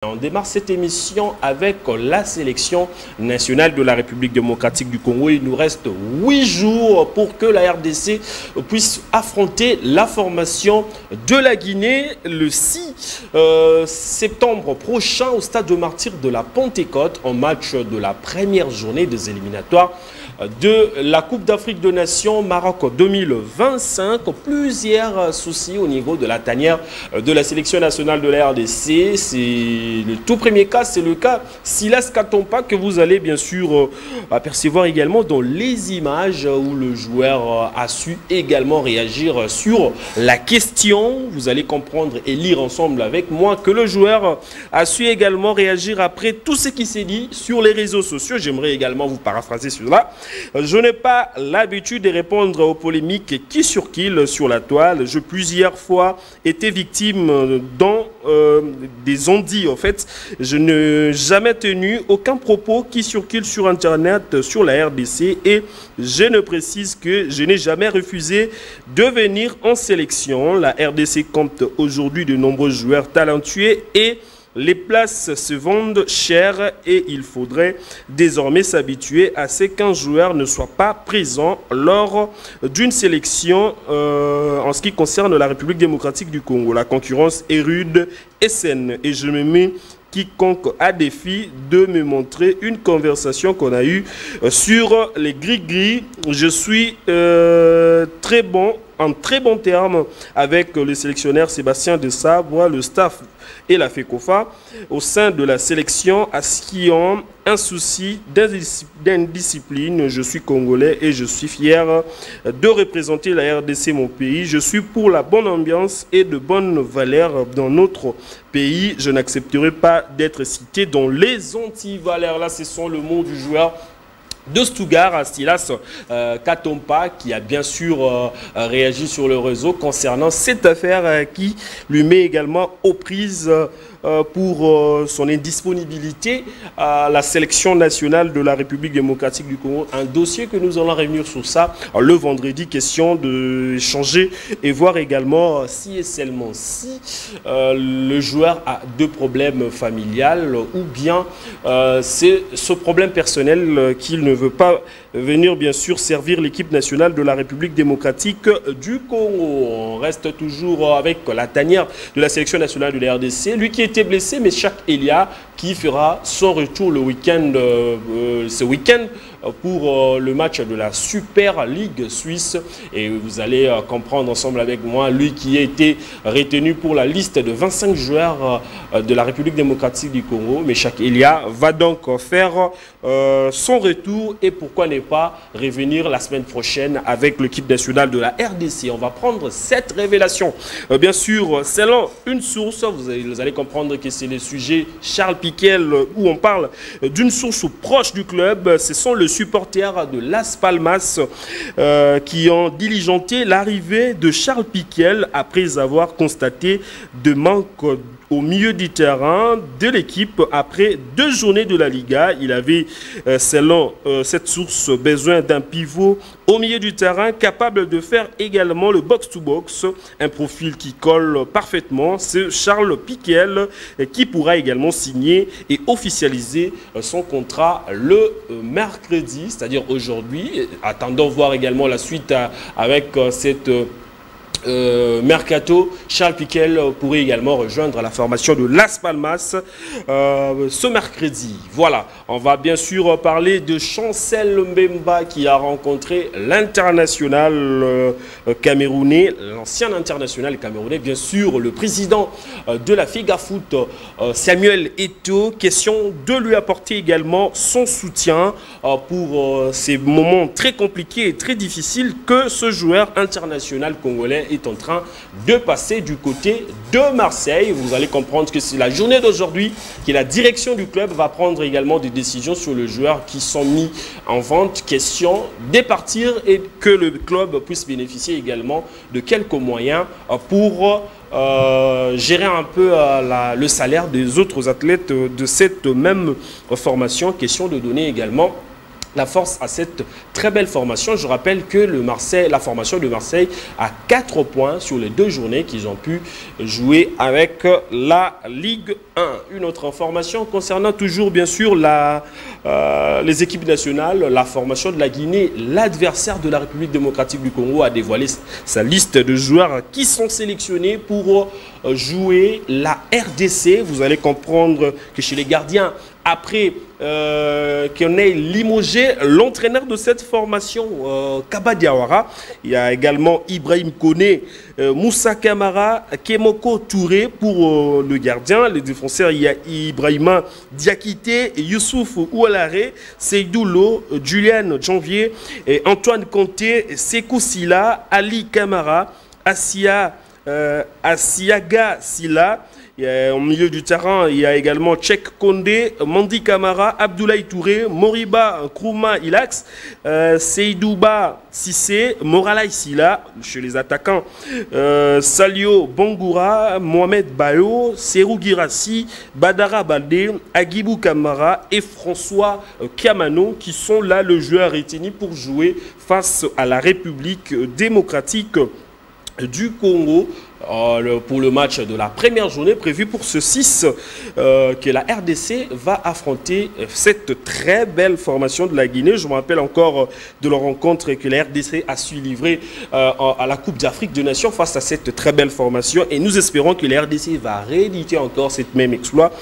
On démarre cette émission avec la sélection nationale de la République démocratique du Congo. Il nous reste 8 jours pour que la RDC puisse affronter la formation de la Guinée le 6 septembre prochain au stade de Martyrs de la Pentecôte en match de la première journée des éliminatoires de la Coupe d'Afrique des Nations Maroc 2025. Plusieurs soucis au niveau de la tanière de la sélection nationale de la RDC. C'est le tout premier cas, c'est le cas Silas Katompa que vous allez bien sûr apercevoir également dans les images où le joueur a su également réagir sur la question. Vous allez comprendre et lire ensemble avec moi que le joueur a su également réagir après tout ce qui s'est dit sur les réseaux sociaux. J'aimerais également vous paraphraser cela. Je n'ai pas l'habitude de répondre aux polémiques qui circulent sur la toile. J'ai plusieurs fois été victime dans des ondits. En fait, je n'ai jamais tenu aucun propos qui circule sur Internet sur la RDC et je ne précise que je n'ai jamais refusé de venir en sélection. La RDC compte aujourd'hui de nombreux joueurs talentueux et les places se vendent cher et il faudrait désormais s'habituer à ce qu'un joueur ne soit pas présent lors d'une sélection en ce qui concerne la République démocratique du Congo. La concurrence est rude et saine et je me mets quiconque a défi de me montrer une conversation qu'on a eue sur les gris-gris. Je suis en très bon terme avec le sélectionneur Sébastien Desabre, le staff et la FECOFA au sein de la sélection à ce qui ont un souci d'indiscipline. Je suis congolais et je suis fier de représenter la RDC, mon pays. Je suis pour la bonne ambiance et de bonnes valeurs dans notre pays. Je n'accepterai pas d'être cité dans les anti-valeurs. Là, ce sont le mot du joueur de Stuttgart, Silas Katompa, qui a bien sûr réagi sur le réseau concernant cette affaire qui lui met également aux prises pour son indisponibilité à la sélection nationale de la République démocratique du Congo. Un dossier que nous allons revenir sur ça le vendredi, question d'échanger et voir également si et seulement si le joueur a deux problèmes familiales ou bien c'est ce problème personnel qu'il ne veut pas venir bien sûr servir l'équipe nationale de la République démocratique du Congo. On reste toujours avec la tanière de la sélection nationale de la RDC. Lui qui était blessé, mais Chak Elia qui fera son retour le week-end, ce week-end pour le match de la Super Ligue suisse. Et vous allez comprendre ensemble avec moi, lui qui a été retenu pour la liste de 25 joueurs de la République démocratique du Congo. Mais Chak Elia va donc faire son retour et pourquoi ne pas revenir la semaine prochaine avec l'équipe nationale de la RDC. On va prendre cette révélation. Bien sûr, selon une source, vous allez comprendre que c'est le sujet Charles Piquel où on parle d'une source proche du club. Ce sont les supporters de Las Palmas qui ont diligenté l'arrivée de Charles Piquel après avoir constaté de manque au milieu du terrain de l'équipe après 2 journées de la Liga. Il avait, selon cette source, besoin d'un pivot au milieu du terrain capable de faire également le box-to-box, un profil qui colle parfaitement. C'est Charles Piquel qui pourra également signer et officialiser son contrat le mercredi, c'est-à-dire aujourd'hui. Attendons voir également la suite avec cette mercato. Charles Piquel pourrait également rejoindre la formation de Las Palmas ce mercredi. Voilà, on va bien sûr parler de Chancel Mbemba qui a rencontré l'international camerounais, l'ancien international camerounais, bien sûr le président de la FIGA Foot, Samuel Eto'o. Question de lui apporter également son soutien pour ces moments très compliqués et très difficiles que ce joueur international congolais est en train de passer du côté de Marseille. Vous allez comprendre que c'est la journée d'aujourd'hui que la direction du club va prendre également des décisions sur les joueurs qui sont mis en vente. Question de partir et que le club puisse bénéficier également de quelques moyens pour gérer un peu le salaire des autres athlètes de cette même formation. Question de donner également la force à cette très belle formation. Je rappelle que la formation de Marseille a 4 points sur les 2 journées qu'ils ont pu jouer avec la Ligue 1. Une autre information concernant toujours bien sûr les équipes nationales, la formation de la Guinée. L'adversaire de la République démocratique du Congo a dévoilé sa liste de joueurs qui sont sélectionnés pour jouer la RDC. Vous allez comprendre que chez les gardiens, après qu'on ait limogé l'entraîneur de cette formation, Kaba Diawara, il y a également Ibrahim Koné, Moussa Kamara, Kemoko Touré pour le gardien. Les défenseurs, il y a Ibrahima Diakité, Youssouf Oualare, Seydou Lo, Julian Janvier, et Antoine Conté, Sekou Silla, Ali Kamara, Asiaga Silla. Au milieu du terrain, il y a également Tchèque Kondé, Mandi Kamara, Abdoulaye Touré, Moriba Krouma Ilax, Seydouba Sissé, Moralay Silla. Chez les attaquants, Salio Bangoura, Mohamed Bayo, Serou Girassi, Badara Baldé, Agibou Kamara et François Kiamano qui sont là le joueur retenu pour jouer face à la République démocratique du Congo pour le match de la première journée prévu pour ce 6 que la RDC va affronter cette très belle formation de la Guinée. Je me rappelle encore de la rencontre que la RDC a su livrer à la Coupe d'Afrique des Nations face à cette très belle formation et nous espérons que la RDC va rééditer encore cette même exploit.